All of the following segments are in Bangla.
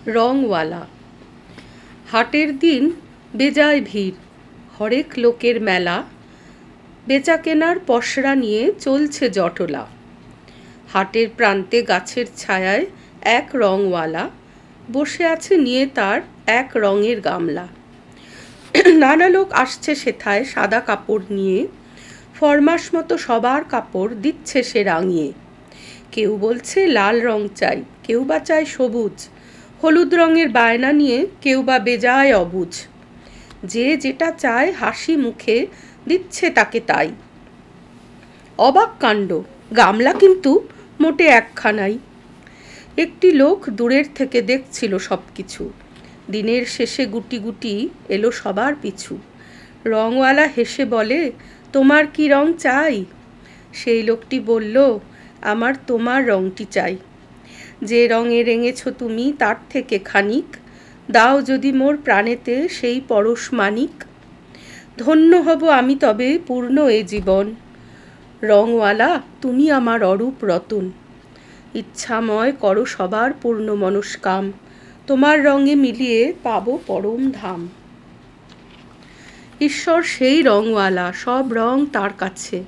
রংওয়ালা। হাটের দিন বেজায় ভিড়, হরেক লোকের মেলা, বেচা কেনার পসরা নিয়ে চলছে জটলা। হাটের প্রান্তে গাছের ছায়ায় এক রংওয়ালা বসে আছে নিয়ে তার এক রঙের গামলা। নানা লোক আসছে সেথায় সাদা কাপড় নিয়ে, ফরমাস মতো সবার কাপড় দিচ্ছে সে রাঙিয়ে। কেউ বলছে লাল রং চাই, কেউ বা চায় সবুজ, হলুদ রঙের বায়না নিয়ে কেউ বা বেজায় অবুঝ। যে যেটা চায় হাসি মুখে দিচ্ছে তাকে তাই। অবাক কাণ্ড, গামলা কিন্তু মোটে একখানাই। একটি লোক দূরের থেকে দেখছিল সব কিছু। দিনের শেষে গুটি গুটি এলো সবার পিছু। রংওয়ালা হেসে বলে, তোমার কি রং চাই? সেই লোকটি বলল, আমার তোমার রংটি চাই। যে রঙে রেঙেছ তুমি তার থেকে খানিক, দাও যদি মোর প্রাণেতে সেই পরশ মানিক। ধন্য হব আমি তবে পূর্ণ এ জীবন, রংওয়ালা তুমি আমার অরূপ রতন। ইচ্ছাময় করো সবার পূর্ণ মনস্কাম, তোমার রঙে মিলিয়ে পাবো পরম ধাম। ঈশ্বর সেই রংওয়ালা, সব রং তার কাছে,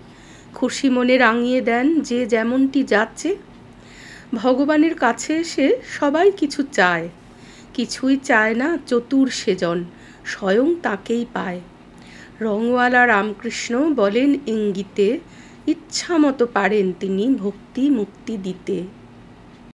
খুশি মনে রাঙিয়ে দেন যে যেমনটি যাচ্ছে। ভগবানের কাছে এসে সবাই কিছু চায়, কিছুই চায় না চতুর সেজন, স্বয়ং তাকেই পায়। রংওয়ালা রামকৃষ্ণ বলেন ইঙ্গিতে, ইচ্ছা মতো পারেন তিনি ভক্তি মুক্তি দিতে।